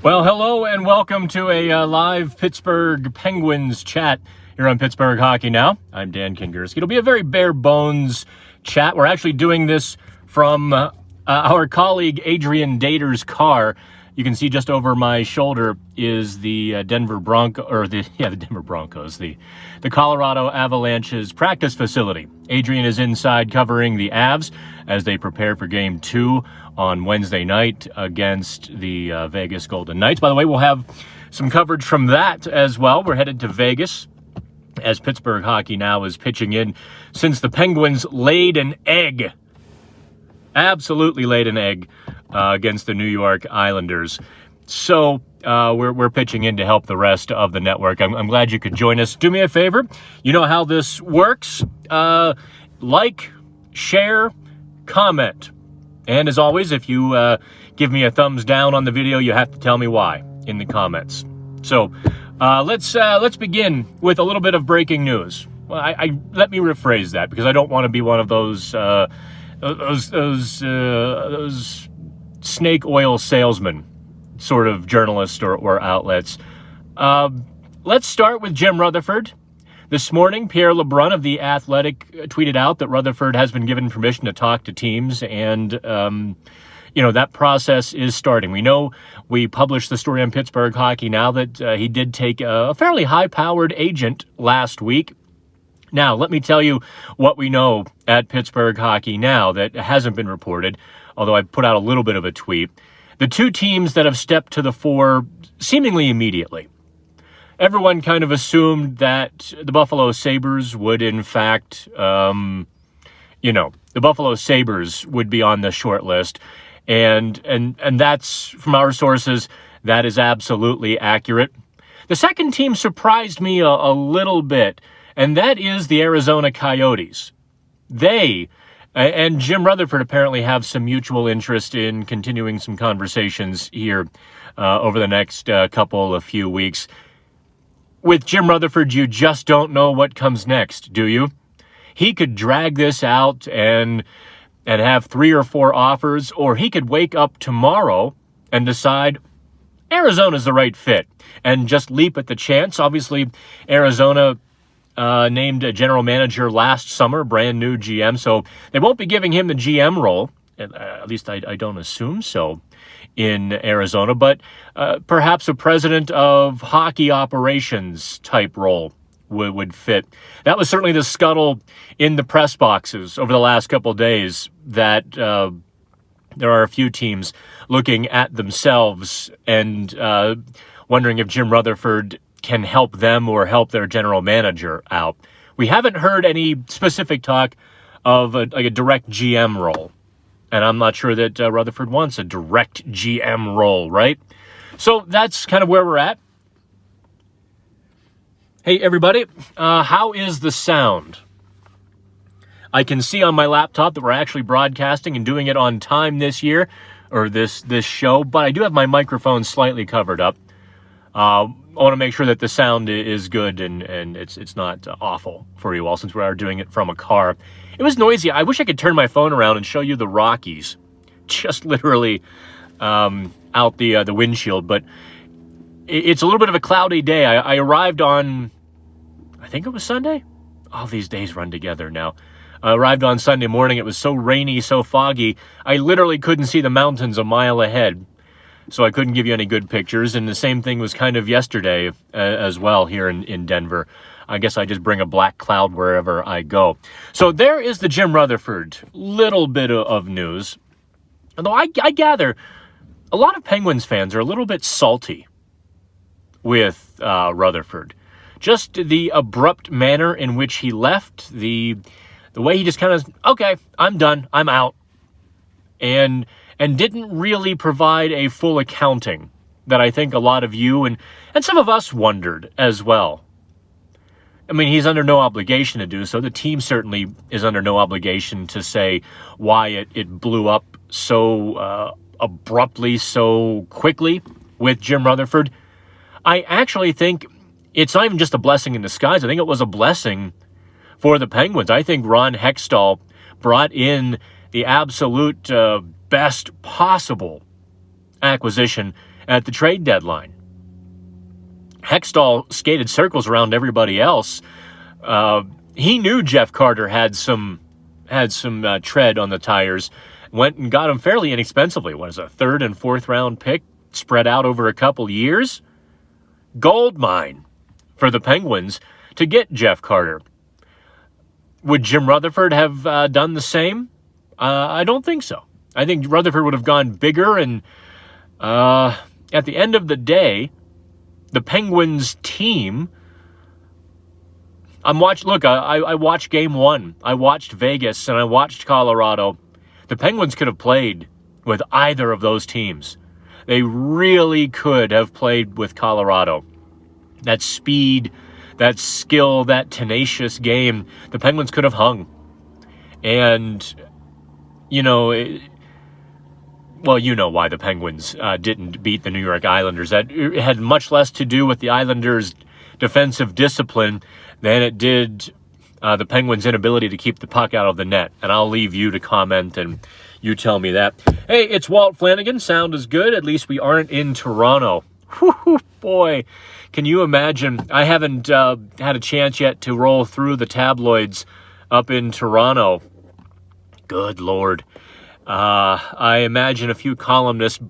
Well, hello and welcome to a live Pittsburgh Penguins chat here on Pittsburgh Hockey Now. I'm Dan Kingerski. It'll be a very bare bones chat. We're actually doing this from our colleague Adrian Dater's car. You can see just over my shoulder is the Denver Broncos, the Colorado Avalanche's practice facility. Adrian is inside covering the Avs as they prepare for Game 2 on Wednesday night against the Vegas Golden Knights. By the way, we'll have some coverage from that as well. We're headed to Vegas as Pittsburgh Hockey Now is pitching in since the Penguins laid an egg. Absolutely laid an egg against the New York Islanders. So we're pitching in to help the rest of the network. I'm glad you could join us. Do me a favor. You know how this works. Like, share, comment. And as always, if you give me a thumbs down on the video, you have to tell me why in the comments. So let's begin with a little bit of breaking news. Well, let me rephrase that because I don't want to be one of those snake oil salesman sort of journalists or outlets. Let's start with Jim Rutherford. This morning, Pierre LeBrun of The Athletic tweeted out that Rutherford has been given permission to talk to teams, and that process is starting. We know we published the story on Pittsburgh Hockey Now that he did take a fairly high-powered agent last week. Now, let me tell you what we know at Pittsburgh Hockey Now that hasn't been reported, although I put out a little bit of a tweet. The two teams that have stepped to the fore seemingly immediately. Everyone kind of assumed that the Buffalo Sabres would, in fact, the Buffalo Sabres would be on the short list. And that's, from our sources, that is absolutely accurate. The second team surprised me a little bit, and that is the Arizona Coyotes. They and Jim Rutherford apparently have some mutual interest in continuing some conversations here over the next few weeks. With Jim Rutherford, you just don't know what comes next, do you? He could drag this out and have 3 or 4 offers, or he could wake up tomorrow and decide Arizona's the right fit and just leap at the chance. Obviously, Arizona named a general manager last summer, brand new GM, so they won't be giving him the GM role. At least I don't assume so in Arizona, but perhaps a president of hockey operations type role would fit. That was certainly the scuttle in the press boxes over the last couple of days, that there are a few teams looking at themselves and wondering if Jim Rutherford can help them or help their general manager out. We haven't heard any specific talk of a direct GM role. And I'm not sure that Rutherford wants a direct GM role, right? So that's kind of where we're at. Hey, everybody, how is the sound? I can see on my laptop that we're actually broadcasting and doing it on time this year, or this show, but I do have my microphone slightly covered up. I want to make sure that the sound is good and it's not awful for you all, since we are doing it from a car. It was noisy. I wish I could turn my phone around and show you the Rockies, just literally out the windshield. But it's a little bit of a cloudy day. I arrived on, I think it was Sunday. All these days run together now. I arrived on Sunday morning. It was so rainy, so foggy, I literally couldn't see the mountains a mile ahead. So I couldn't give you any good pictures. And the same thing was kind of yesterday as well here in Denver. I guess I just bring a black cloud wherever I go. So there is the Jim Rutherford little bit of news. Although I gather a lot of Penguins fans are a little bit salty with Rutherford. Just the abrupt manner in which he left, the way he just kind of, okay, I'm done, I'm out. And didn't really provide a full accounting that I think a lot of you and some of us wondered as well. I mean, he's under no obligation to do so. The team certainly is under no obligation to say why it blew up so abruptly, so quickly with Jim Rutherford. I actually think it's not even just a blessing in disguise. I think it was a blessing for the Penguins. I think Ron Hextall brought in the absolute best possible acquisition at the trade deadline. Hextall skated circles around everybody else. He knew Jeff Carter had some tread on the tires. Went and got him fairly inexpensively. What is a 3rd and 4th round pick spread out over a couple years? Gold mine for the Penguins to get Jeff Carter. Would Jim Rutherford have done the same? I don't think so. I think Rutherford would have gone bigger, and at the end of the day, the Penguins team, I watched Game 1. I watched Vegas, and I watched Colorado. The Penguins could have played with either of those teams. They really could have played with Colorado. That speed, that skill, that tenacious game, the Penguins could have hung. And, you know why the Penguins didn't beat the New York Islanders. That it had much less to do with the Islanders' defensive discipline than it did the Penguins' inability to keep the puck out of the net. And I'll leave you to comment and you tell me that. Hey, it's Walt Flanagan. Sound is good. At least we aren't in Toronto. Whew, boy, can you imagine? I haven't had a chance yet to roll through the tabloids up in Toronto. Good Lord. I imagine a few columnists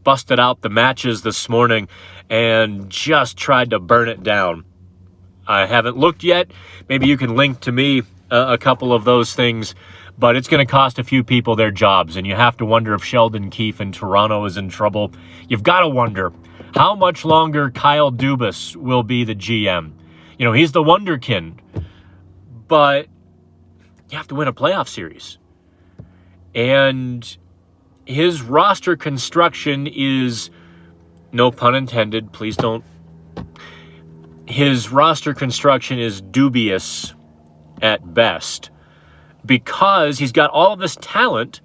busted out the matches this morning and just tried to burn it down. I haven't looked yet. Maybe you can link to me a couple of those things, but it's going to cost a few people their jobs, and you have to wonder if Sheldon Keefe in Toronto is in trouble. You've got to wonder how much longer Kyle Dubas will be the GM. You know, he's the wonderkind, but you have to win a playoff series. And his roster construction is, no pun intended, please don't. His roster construction is dubious at best because he's got all of this talent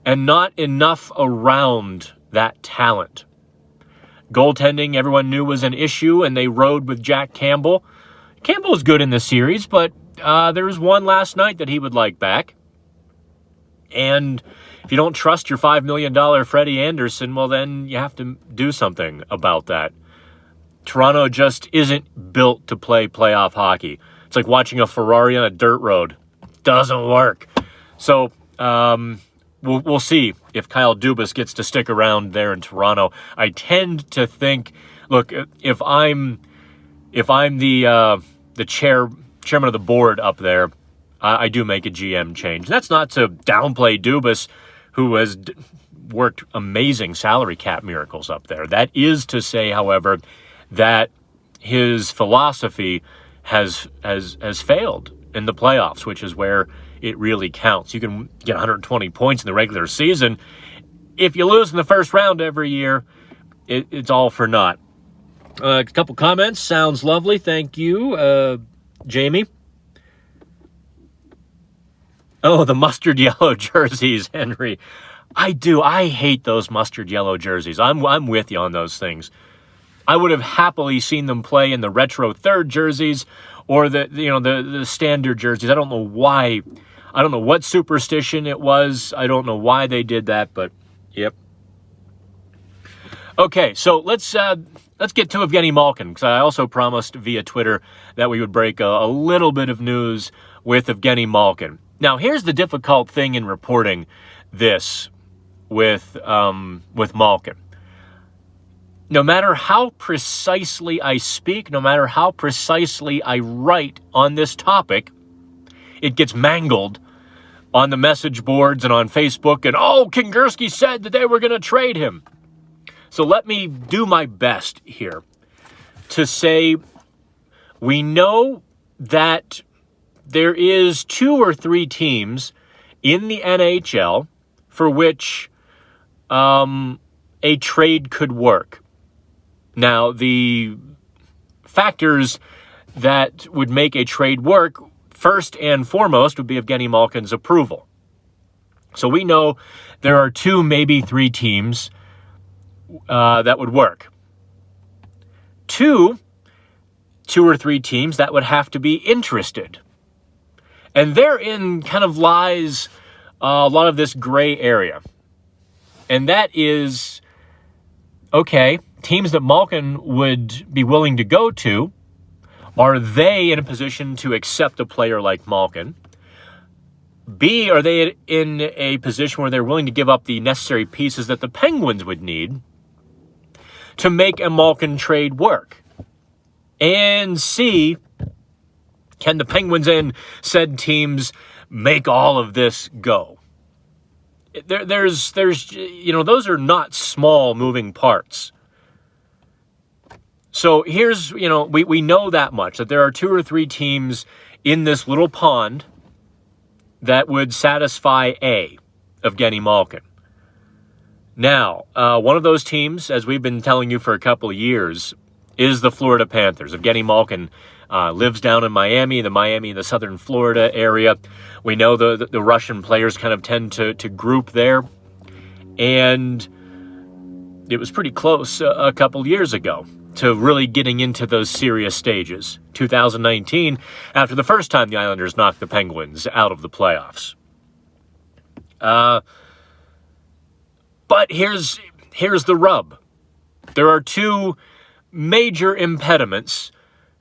and not enough around that talent. Goaltending, everyone knew was an issue, and they rode with Jack Campbell. Campbell was good in this series, but there was one last night that he would like back. And if you don't trust your $5 million Freddie Anderson, well, then you have to do something about that. Toronto just isn't built to play playoff hockey. It's like watching a Ferrari on a dirt road. Doesn't work. So we'll see if Kyle Dubas gets to stick around there in Toronto. I tend to think, look, if I'm the chairman of the board up there, I do make a GM change. That's not to downplay Dubas, who has worked amazing salary cap miracles up there. That is to say, however, that his philosophy has failed in the playoffs, which is where it really counts. You can get 120 points in the regular season. If you lose in the first round every year, it's all for naught. A couple comments. Sounds lovely. Thank you, Jamie. Oh, the mustard yellow jerseys, Henry. I do. I hate those mustard yellow jerseys. I'm with you on those things. I would have happily seen them play in the retro third jerseys or the standard jerseys. I don't know why. I don't know what superstition it was. I don't know why they did that, but yep. Okay, so let's get to Evgeni Malkin, because I also promised via Twitter that we would break a little bit of news with Evgeni Malkin. Now, here's the difficult thing in reporting this with Malkin. No matter how precisely I speak, no matter how precisely I write on this topic, it gets mangled on the message boards and on Facebook, and Kingerski said that they were going to trade him. So let me do my best here to say we know that there is 2 or 3 teams in the NHL for which a trade could work. Now, the factors that would make a trade work, first and foremost, would be Evgeni Malkin's approval. So we know there are 2, maybe 3 teams that would work. 2 or 3 teams that would have to be interested. And therein kind of lies a lot of this gray area. And that is, okay, teams that Malkin would be willing to go to, are they in a position to accept a player like Malkin? B, are they in a position where they're willing to give up the necessary pieces that the Penguins would need to make a Malkin trade work? And C, can the Penguins and said teams make all of this go? There's those are not small moving parts. So here's, we know that much, that there are 2 or 3 teams in this little pond that would satisfy A, Evgeni Malkin. Now, one of those teams, as we've been telling you for a couple of years, is the Florida Panthers. Evgeni Malkin lives down in Miami, the southern Florida area. We know the Russian players kind of tend to group there. And it was pretty close a couple years ago to really getting into those serious stages. 2019, after the first time the Islanders knocked the Penguins out of the playoffs. But here's the rub. There are 2 major impediments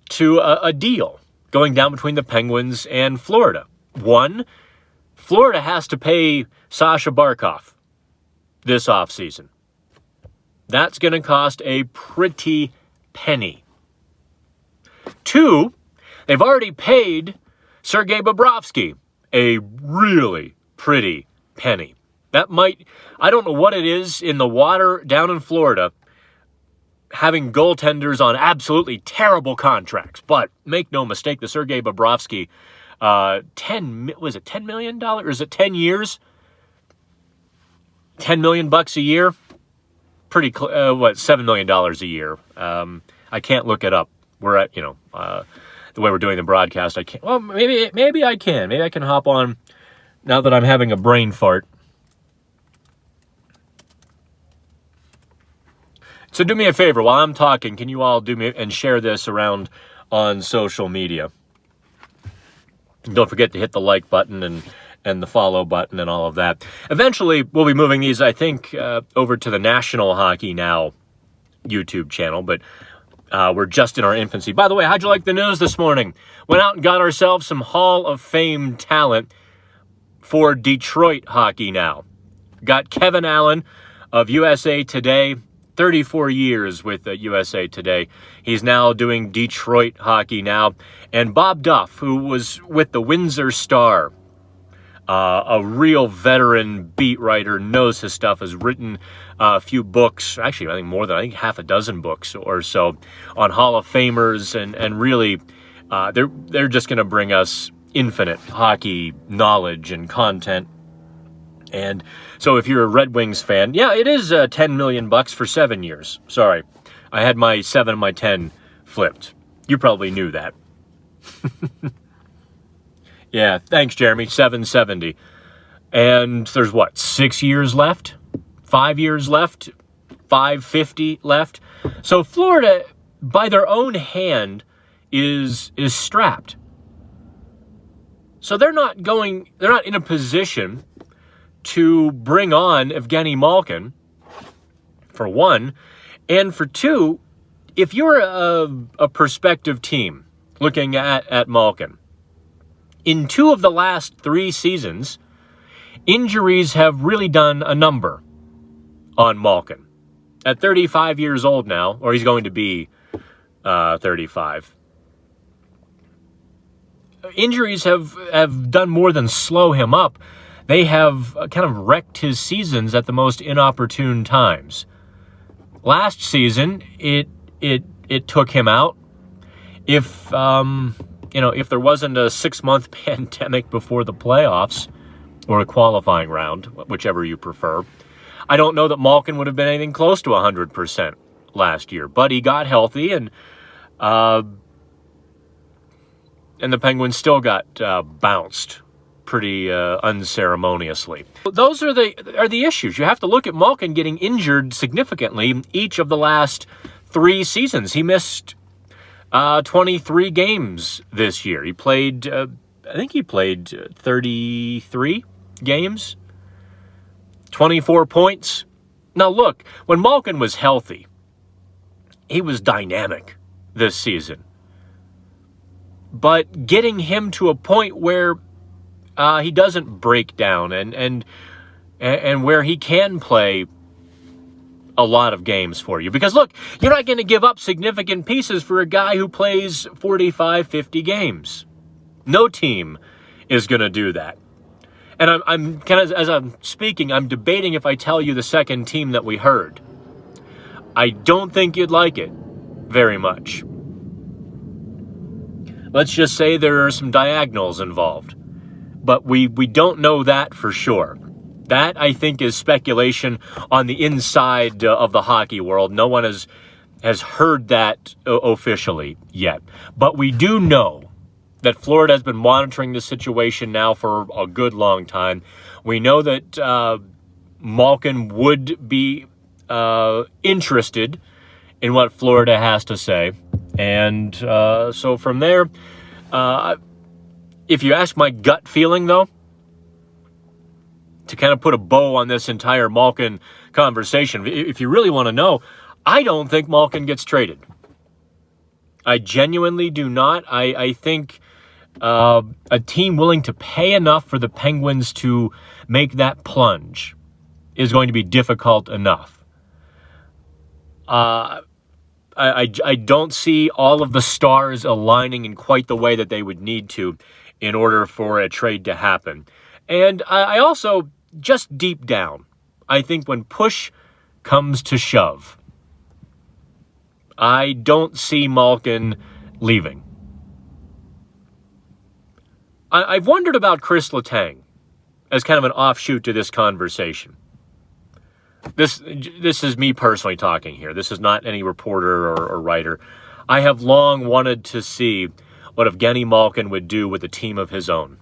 to a deal going down between the Penguins and Florida. One, Florida has to pay Sasha Barkov this offseason. That's going to cost a pretty penny. 2, they've already paid Sergei Bobrovsky a really pretty penny. That might, I don't know what it is in the water down in Florida, having goaltenders on absolutely terrible contracts. But make no mistake, the Sergei Bobrovsky, $10 million? Or is it 10 years? $10 million a year? $7 million a year. I can't look it up. We're at, the way we're doing the broadcast, I can't. Well, maybe I can. Maybe I can hop on now that I'm having a brain fart. So do me a favor, while I'm talking, can you all do me and share this around on social media? And don't forget to hit the like button and the follow button and all of that. Eventually, we'll be moving these, I think, over to the National Hockey Now YouTube channel, but we're just in our infancy. By the way, how'd you like the news this morning? Went out and got ourselves some Hall of Fame talent for Detroit Hockey Now. Got Kevin Allen of USA Today, 34 years with USA Today. He's now doing Detroit Hockey Now. And Bob Duff, who was with the Windsor Star, a real veteran beat writer, knows his stuff, has written a few books, actually I think half a dozen books or so on Hall of Famers, and really they're just going to bring us infinite hockey knowledge and content. And so if you're a Red Wings fan, yeah, it is $10 million for 7 years. Sorry, I had my 7 and my 10 flipped. You probably knew that. Yeah, thanks, Jeremy. 770. And there's 6 years left? 5 years left? 550 left? So Florida, by their own hand, is strapped. So they're not in a position to bring on Evgeni Malkin, for one. And for two, if you're a prospective team looking at Malkin, in 2 of the last 3 seasons, injuries have really done a number on Malkin. At 35 years old now, or he's going to be 35, injuries have done more than slow him up. They have kind of wrecked his seasons at the most inopportune times. Last season, it took him out. If there wasn't a 6-month pandemic before the playoffs, or a qualifying round, whichever you prefer, I don't know that Malkin would have been anything close to 100% last year. But he got healthy, and the Penguins still got bounced pretty unceremoniously. Those are the issues. You have to look at Malkin getting injured significantly each of the last 3 seasons. He missed 23 games this year. He played, I think he played 33 games, 24 points, Now look, when Malkin was healthy, he was dynamic this season. But getting him to a point where he doesn't break down and where he can play a lot of games for you. Because look, you're not going to give up significant pieces for a guy who plays 45, 50 games. No team is going to do that. And I'm kind of, as I'm speaking, I'm debating if I tell you the second team that we heard. I don't think you'd like it very much. Let's just say there are some diagonals involved. But we don't know that for sure. That, I think, is speculation on the inside of the hockey world. No one has heard that officially yet. But we do know that Florida has been monitoring the situation now for a good long time. We know that Malkin would be interested in what Florida has to say. And so from there, if you ask my gut feeling, though, to kind of put a bow on this entire Malkin conversation, if you really want to know, I don't think Malkin gets traded. I genuinely do not. I think a team willing to pay enough for the Penguins to make that plunge is going to be difficult enough. I don't see all of the stars aligning in quite the way that they would need to in order for a trade to happen. And I also, just deep down, I think when push comes to shove, I don't see Malkin leaving. I've wondered about Chris Letang as kind of an offshoot to this conversation. This is me personally talking here. This is not any reporter or writer. I have long wanted to see what Evgeni Malkin would do with a team of his own.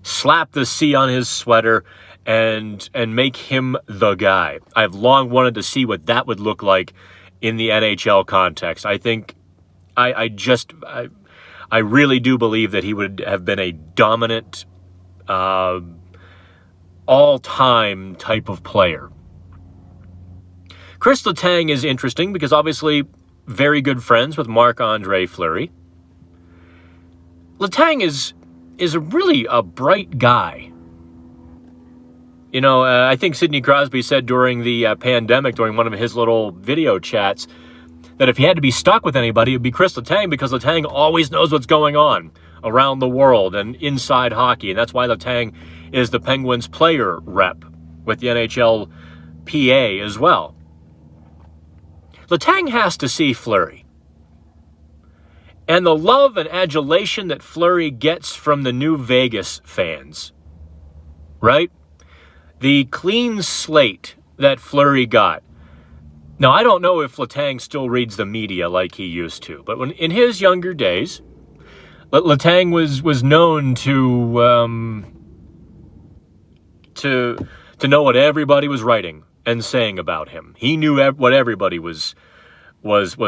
Slap the C on his sweater and make him the guy. I've long wanted to see what that would look like in the NHL context. I think I really do believe that he would have been a dominant, all-time type of player. Chris Letang is interesting because obviously very good friends with Marc-Andre Fleury. Letang is really a bright guy. You know, I think Sidney Crosby said during the pandemic, during one of his little video chats, that if he had to be stuck with anybody, it would be Chris Letang, because Letang always knows what's going on around the world and inside hockey. And that's why Letang is the Penguins player rep with the NHL PA as well. Letang has to see Fleury. And the love and adulation that Fleury gets from the New Vegas fans, right? The clean slate that Fleury got. Now, I don't know if Letang still reads the media like he used to, but when in his younger days, Letang was known to know what everybody was writing and saying about him. He knew what everybody was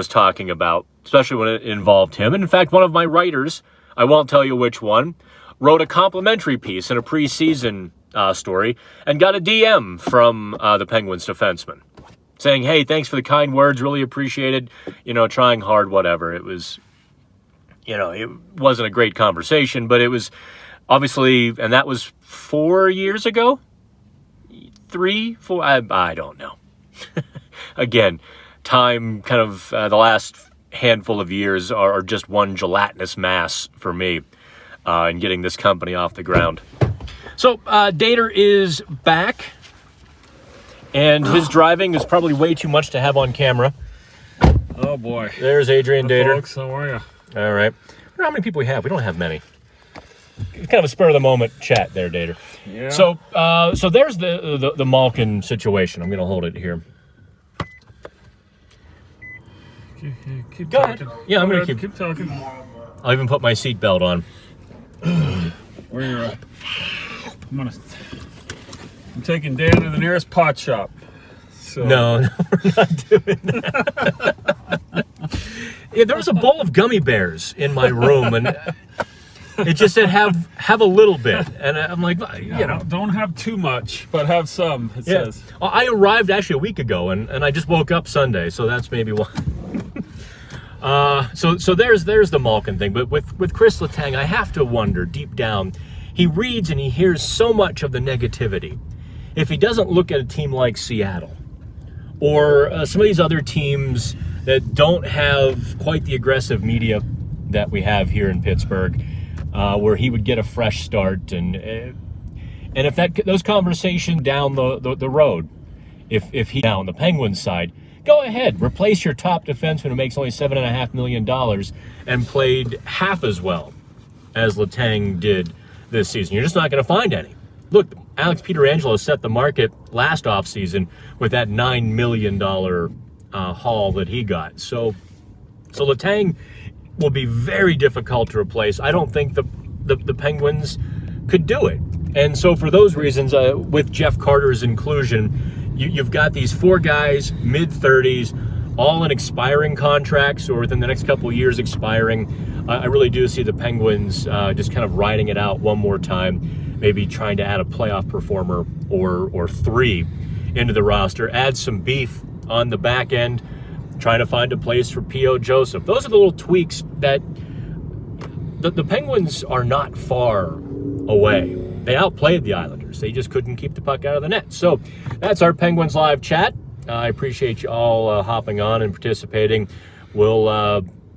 talking about, especially when it involved him. And in fact, one of my writers, I won't tell you which one, wrote a complimentary piece in a preseason story and got a DM from the Penguins defenseman saying, hey, thanks for the kind words, really appreciate it, trying hard, whatever. It was, it wasn't a great conversation, but it was obviously, and that was 4 years ago? 3, 4, I don't know. Again, time kind of the last handful of years are just one gelatinous mass for me in getting this company off the ground. So Dater is back, and his driving is probably way too much to have on camera. Oh boy. There's Adrian Dater. Folks, how are you? All right. I wonder how many people we have. We don't have many. It's kind of a spur of the moment chat there, Dater. Yeah. So there's the Malkin situation. I'm going to hold it here. Keep Go talking. ahead. Yeah, I'm going to keep talking. I'll even put my seatbelt on. Where you're at? I'm taking Dan to the nearest pot shop. So. No, we're not doing that. Yeah, there was a bowl of gummy bears in my room, and It just said have a little bit, and I'm like, you know, don't have too much, but have some. It says. Well, I arrived actually a week ago, and I just woke up Sunday, so that's maybe why. So there's the Malkin thing, but with Chris Letang, I have to wonder deep down. He reads and he hears so much of the negativity. If he doesn't look at a team like Seattle or some of these other teams that don't have quite the aggressive media that we have here in Pittsburgh, where he would get a fresh start, and if those conversations down the road, if he down the Penguins side, go ahead, replace your top defenseman who makes only $7.5 million and played half as well as Letang did this season. You're just not going to find any. Look, Alex Pietrangelo set the market last offseason with that $9 million haul that he got. So Letang will be very difficult to replace. I don't think the Penguins could do it. And so for those reasons, with Jeff Carter's inclusion, you've got these 4 guys, mid-30s, all in expiring contracts or within the next couple of years expiring. I really do see the Penguins just kind of riding it out one more time, maybe trying to add a playoff performer or 3 into the roster, add some beef on the back end, trying to find a place for P.O. Joseph. Those are the little tweaks that the Penguins are not far away. They outplayed the Islanders. They just couldn't keep the puck out of the net. So that's our Penguins Live chat. I appreciate you all hopping on and participating. We'll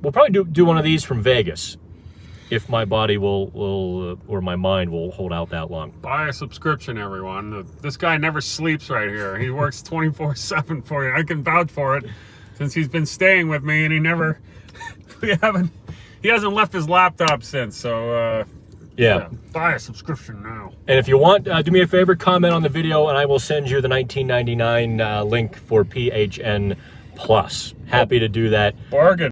probably do one of these from Vegas if my body will or my mind will hold out that long. Buy a subscription, everyone. This guy never sleeps right here. He works 24/7 for you. I can vouch for it since he's been staying with me, and he hasn't left his laptop since. So yeah, buy a subscription now. And if you want, do me a favor, comment on the video, and I will send you the $19.99 link for PHN Plus. Happy to do that. Bargain.